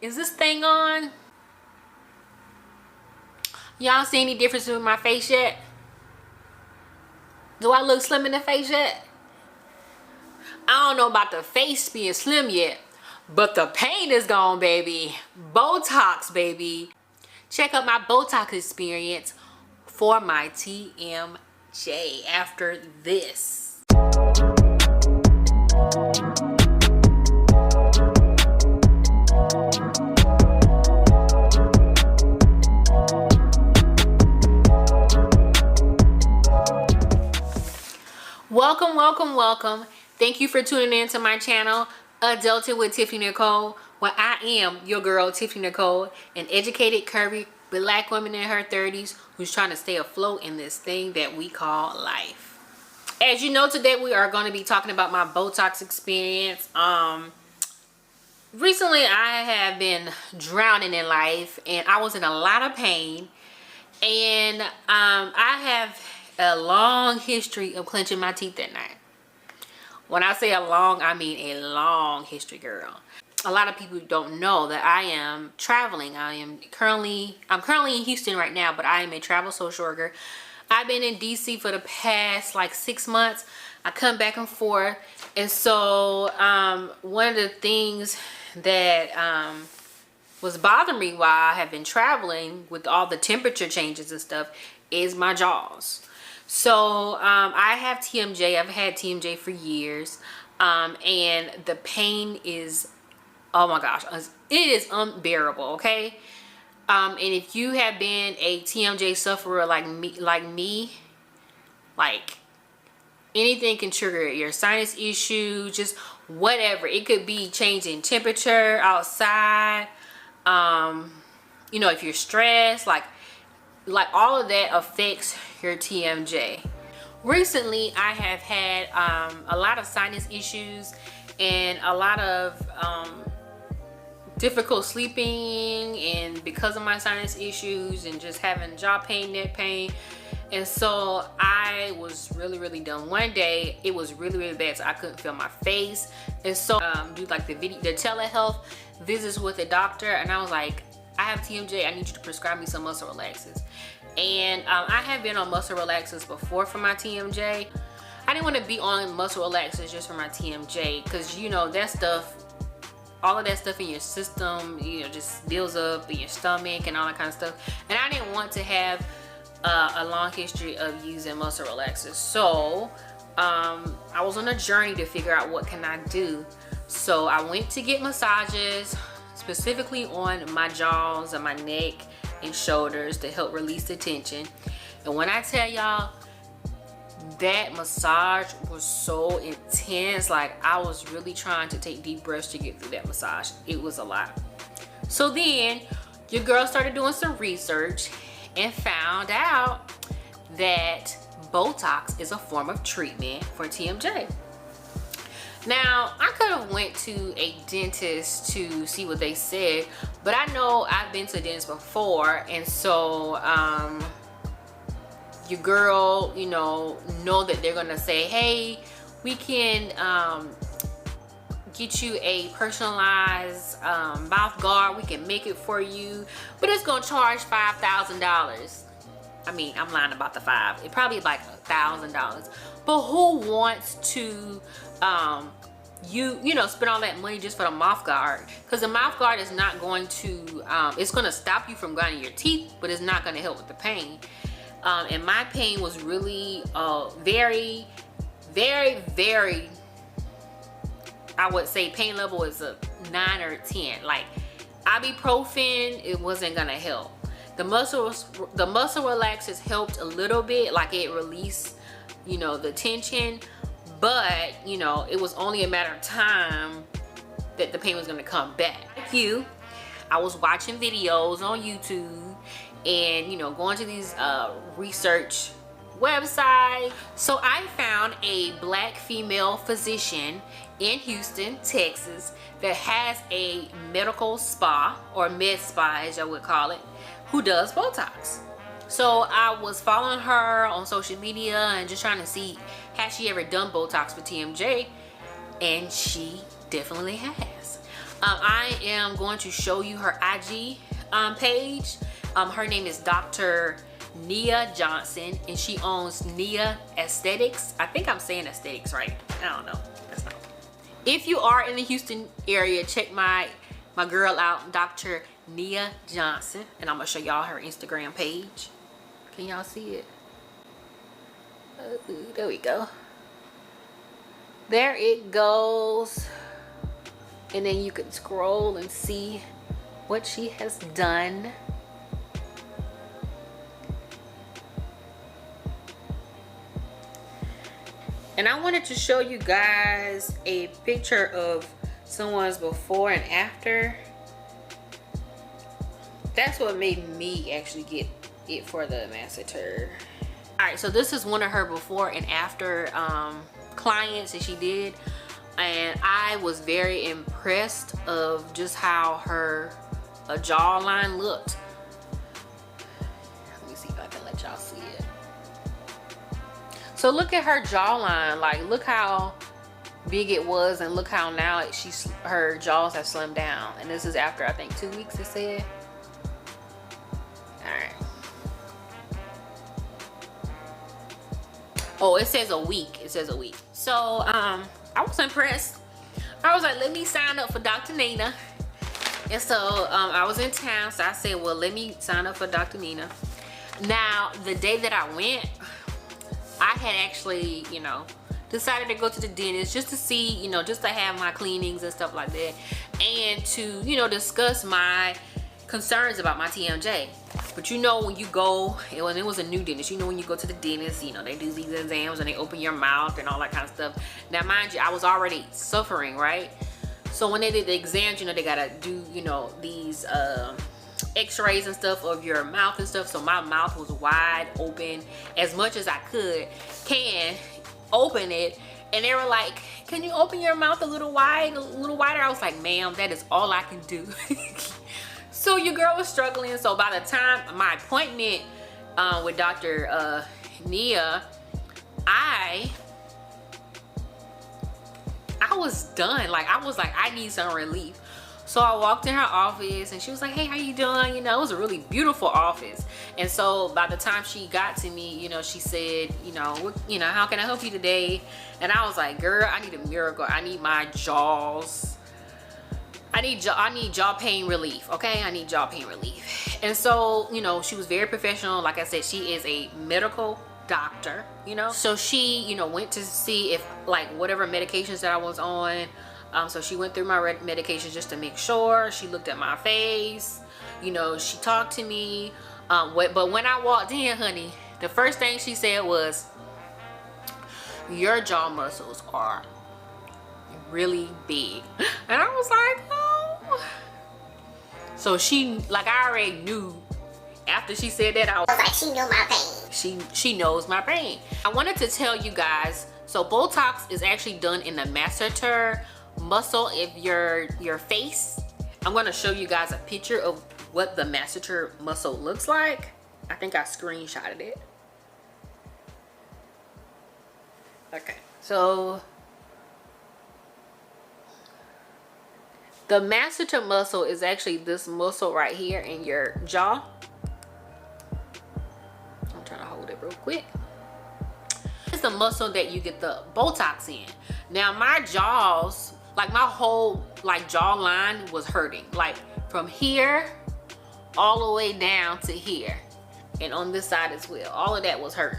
Is this thing on? Y'all see any difference with my face yet? Do I look slim in the face yet? I don't know about the face being slim yet, but the pain is gone, baby. Botox, baby. Check out my Botox experience for my TMJ after this. Welcome, welcome, welcome. Thank you for tuning in to my channel, Adulting with Tiffney Necole, where I am your girl, Tiffney Necole, an educated, curvy, black woman in her 30s who's trying to stay afloat in this thing that we call life. As you know, today we are going to be talking about my Botox experience. Recently I have been drowning in life and I was in a lot of pain, and I have a long history of clenching my teeth at night. When I say a long, I mean a long history, girl. A lot of people don't know that I am traveling. I'm currently in Houston right now, but I am a travel social worker. I've been in DC for the past like 6 months. I come back and forth, and so one of the things that was bothering me while I have been traveling with all the temperature changes and stuff is my jaws. So I have TMJ. I've had TMJ for years, and the pain is, oh my gosh, it is unbearable. Okay, and if you have been a TMJ sufferer like me, like anything can trigger your sinus issue, just whatever. It could be changing temperature outside. You know, if you're stressed, like all of that affects your TMJ. Recently I have had a lot of sinus issues and a lot of difficult sleeping, and because of my sinus issues and just having jaw pain, neck pain, and so I was really done. One day it was really bad, so I couldn't feel my face, and so do like the telehealth visits with a doctor, and I was like, I have TMJ, I need you to prescribe me some muscle relaxers. And I have been on muscle relaxers before for my TMJ. I didn't want to be on muscle relaxers just for my TMJ, because you know that stuff, all of that stuff in your system, you know, just builds up in your stomach and all that kind of stuff, and I didn't want to have a long history of using muscle relaxers. So I was on a journey to figure out what can I do. So I went to get massages, specifically on my jaws and my neck and shoulders, to help release the tension. And when I tell y'all, that massage was so intense, like I was really trying to take deep breaths to get through that massage. It was a lot. So then your girl started doing some research and found out that Botox is a form of treatment for TMJ. Now, I could have went to a dentist to see what they said, but I know I've been to a dentist before, and so your girl, you know that they're gonna say, hey, we can get you a personalized mouth guard. We can make it for you, but it's gonna charge $5,000. I mean, I'm lying about the 5. It probably like $1,000. But who wants to you know, spend all that money just for the mouth guard? Because the mouth guard is not going to it's going to stop you from grinding your teeth, but it's not going to help with the pain. And my pain was really very, I would say pain level is a 9 or 10. Like ibuprofen, it wasn't going to help. The muscle relaxers helped a little bit, like it released, you know, the tension, but you know, it was only a matter of time that the pain was going to come back. Like you, I was watching videos on YouTube and, you know, going to these research websites. So I found a black female physician in Houston, Texas, that has a medical spa, or med spa as I would call it, who does Botox. So I was following her on social media and just trying to see, has she ever done Botox for TMJ? And she definitely has. I am going to show you her IG page. Her name is Dr. Nia Johnson, and she owns Nia Aesthetics. I think I'm saying aesthetics right. I don't know. That's not. If you are in the Houston area, check my girl out, Dr. Nia Johnson, and I'm gonna show y'all her Instagram page. Can y'all see it? There we go. There it goes. And then you can scroll and see what she has done. And I wanted to show you guys a picture of someone's before and after. That's what made me actually get it for the Masseter. All right, so this is one of her before and after clients that she did, and I was very impressed of just how her jawline looked. Let me see if I can let y'all see it. So look at her jawline, like look how big it was, and look how now her jaws have slimmed down. And this is after I think 2 weeks, it said. All right. Oh, it says a week. It says a week. So I was impressed. I was like, let me sign up for Dr. Nina. And so I was in town, so I said, well, let me sign up for Dr. Nina. Now, the day that I went, I had actually, you know, decided to go to the dentist just to see, you know, just to have my cleanings and stuff like that, and to, you know, discuss my concerns about my TMJ. But you know, when you go, and it was a new dentist, you know, when you go to the dentist, you know, they do these exams and they open your mouth and all that kind of stuff. Now, mind you, I was already suffering, right? So when they did the exams, you know, they gotta do, you know, these x-rays and stuff of your mouth and stuff. So my mouth was wide open as much as I can open it, and they were like, can you open your mouth a little wider? I was like, ma'am, that is all I can do. So your girl was struggling. So by the time my appointment with Dr. Nia, I was done. Like, I was like, I need some relief. So I walked in her office and she was like, hey, how you doing? You know, it was a really beautiful office. And so by the time she got to me, you know, she said, you know, how can I help you today? And I was like, girl, I need a miracle. I need my jaws. I need jaw pain relief, okay? I need jaw pain relief. And so, you know, she was very professional. Like I said, she is a medical doctor, you know? So she, you know, went to see if, like, whatever medications that I was on, so she went through my medications just to make sure. She looked at my face, you know, she talked to me. But when I walked in, honey, the first thing she said was, your jaw muscles are really big. And I was like, oh. So she, like, I already knew. After she said that, I was like, she knew my pain. She knows my pain. I wanted to tell you guys, so Botox is actually done in the Masseter Muscle of your face. I'm going to show you guys a picture of what the Masseter Muscle looks like. I think I screenshotted it. Okay, so the Masseter Muscle is actually this muscle right here in your jaw. I'm trying to hold it real quick. It's the muscle that you get the Botox in. Now my jaws, like my whole like jawline was hurting, like from here all the way down to here, and on this side as well. All of that was hurting.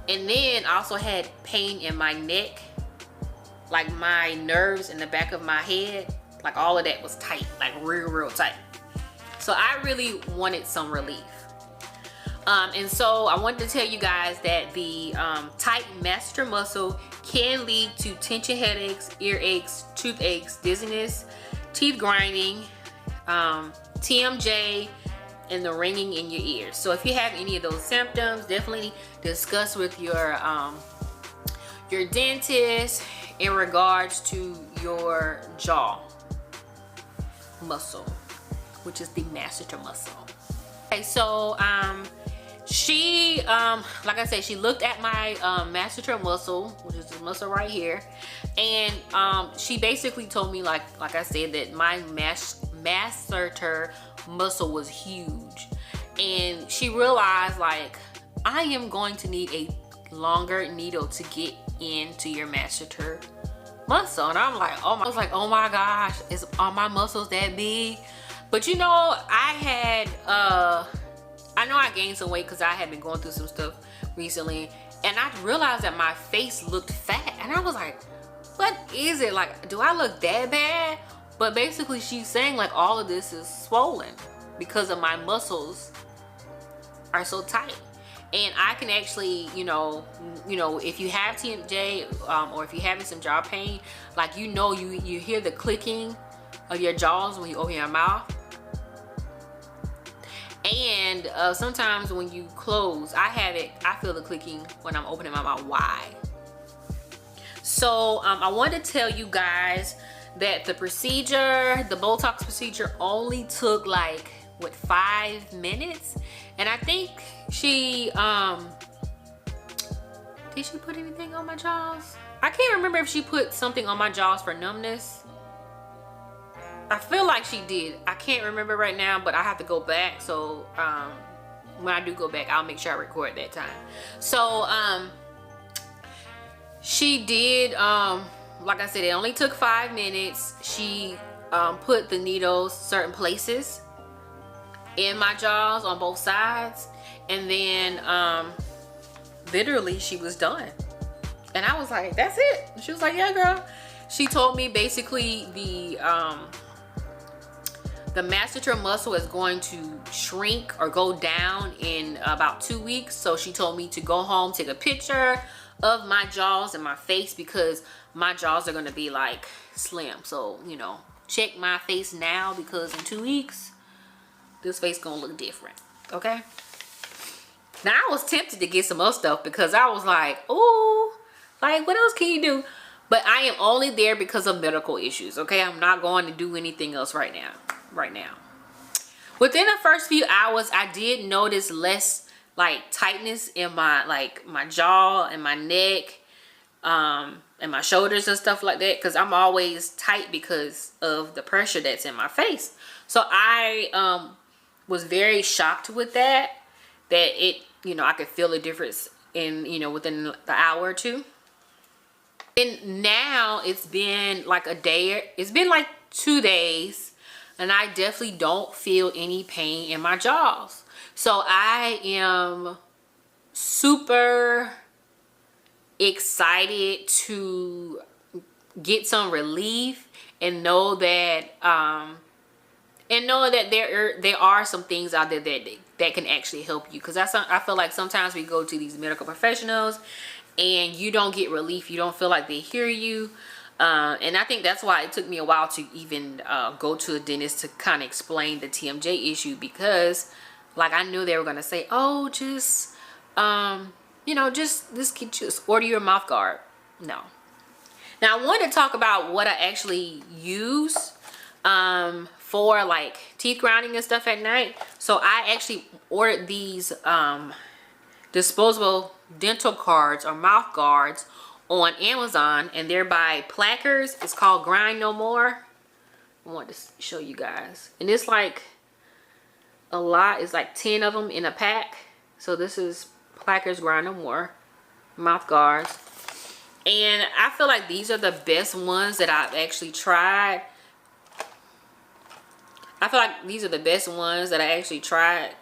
And then I also had pain in my neck, like my nerves in the back of my head, like all of that was tight, like real tight. So I really wanted some relief. And so I wanted to tell you guys that the tight Masseter Muscle can lead to tension headaches, ear aches, toothaches, dizziness, teeth grinding, TMJ, and the ringing in your ears. So if you have any of those symptoms, definitely discuss with your dentist in regards to your jaw muscle, which is the Masseter Muscle. Okay, so she like I said, she looked at my Masseter Muscle, which is this muscle right here, And she basically told me, like I said, that my masseter muscle was huge, and she realized like I am going to need a longer needle to get into your masseter muscle. And I'm like, oh my, I was like, oh my gosh, are my muscles that big? But you know, I know I gained some weight because I had been going through some stuff recently, and I realized that my face looked fat, and I was like, what is it? Like, do I look that bad? But basically she's saying like all of this is swollen because of my muscles are so tight. And I can actually, you know, if you have TMJ, or if you're having some jaw pain, like, you know, you hear the clicking of your jaws when you open your mouth. And sometimes when you close, I feel the clicking when I'm opening my mouth wide. So I wanted to tell you guys that the Botox procedure only took like, what, 5 minutes? And I think she, did she put anything on my jaws? I can't remember if she put something on my jaws for numbness. I feel like she did. I can't remember right now, but I have to go back. So when I do go back, I'll make sure I record that time. So she did, like I said, it only took 5 minutes. She put the needles certain places in my jaws on both sides, and then literally she was done. And I was like, that's it? And she was like, yeah, girl. She told me basically the masseter muscle is going to shrink or go down in about 2 weeks. So she told me to go home, take a picture of my jaws and my face, because my jaws are going to be like slim. So, you know, check my face now, because in 2 weeks this face gonna look different. Okay, now I was tempted to get some other stuff because I was like, oh, like, what else can you do? But I am only there because of medical issues. Okay, I'm not going to do anything else right now. Within the first few hours, I did notice less like tightness in my jaw and my neck, and my shoulders and stuff like that, because I'm always tight because of the pressure that's in my face. So I was very shocked with that it, you know, I could feel a difference in, you know, within the hour or two. And now it's been like a day, it's been like 2 days, and I definitely don't feel any pain in my jaws. So I am super excited to get some relief and know that there are some things out there that can actually help you. Because I feel like sometimes we go to these medical professionals and you don't get relief. You don't feel like they hear you. And I think that's why it took me a while to even go to a dentist to kind of explain the TMJ issue, because like I knew they were going to say, oh, just, you know, just order your mouth guard. No. Now I wanted to talk about what I actually use for like teeth grinding and stuff at night. So I actually ordered these disposable dental cards or mouth guards on Amazon, and they're by Plackers. It's called Grind No More. I want to show you guys, and it's like a lot. It's like 10 of them in a pack. So this is Plackers Grind No More mouth guards, and I feel like these are the best ones that I've actually tried. I feel like these are the best ones that I actually tried.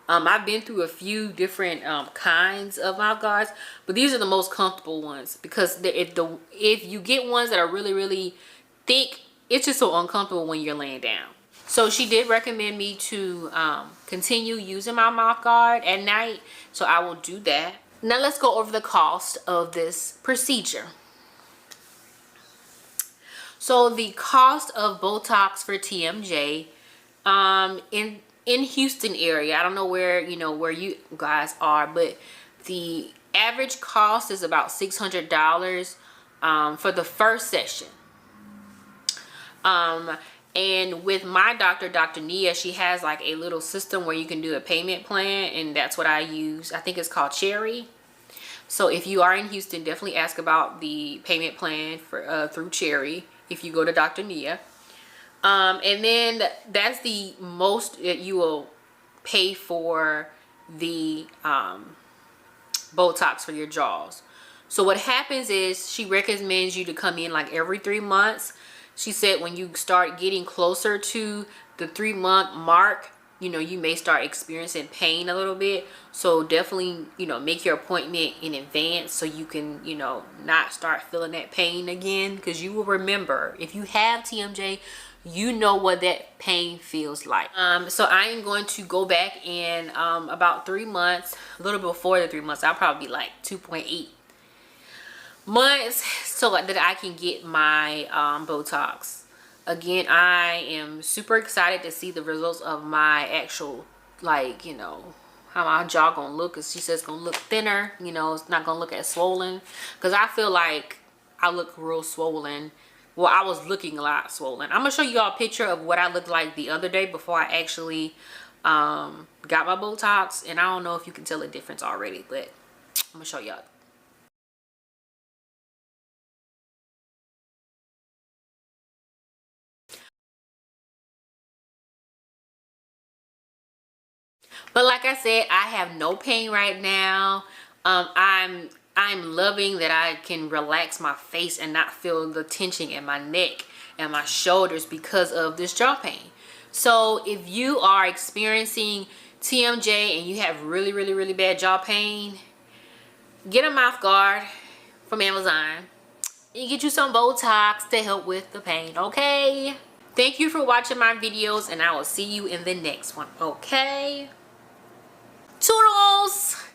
I've been through a few different kinds of mouth guards, but these are the most comfortable ones, because if you get ones that are really, really thick, it's just so uncomfortable when you're laying down. So she did recommend me to continue using my mouth guard at night, so I will do that. Now let's go over the cost of this procedure. So the cost of Botox for TMJ in Houston area, I don't know where you guys are, but the average cost is about $600 for the first session. And with my doctor, Dr. Nia, she has like a little system where you can do a payment plan, and that's what I use. I think it's called Cherry. So if you are in Houston, definitely ask about the payment plan for through Cherry if you go to Dr. Nia. And then that's the most that you will pay for the Botox for your jaws. So what happens is she recommends you to come in like every 3 months. She said when you start getting closer to the 3-month mark, you know, you may start experiencing pain a little bit. So definitely, you know, make your appointment in advance so you can, you know, not start feeling that pain again. Because you will remember, if you have TMJ, you know what that pain feels like. So I am going to go back in about 3 months, a little before the 3 months. I'll probably be like 2.8 months so that I can get my Botox. Again, I am super excited to see the results of my actual, like, you know, how my jaw gonna look. Because she says it's gonna look thinner, you know, it's not gonna look as swollen. Because I feel like I look real swollen. Well, I was looking a lot swollen. I'm gonna show you all a picture of what I looked like the other day before I actually got my Botox. And I don't know if you can tell the difference already, but I'm gonna show y'all. But like I said, I have no pain right now. I'm loving that I can relax my face and not feel the tension in my neck and my shoulders because of this jaw pain. So if you are experiencing TMJ and you have really bad jaw pain, get a mouth guard from Amazon and get you some Botox to help with the pain, okay? Thank you for watching my videos, and I will see you in the next one, okay? Toodles!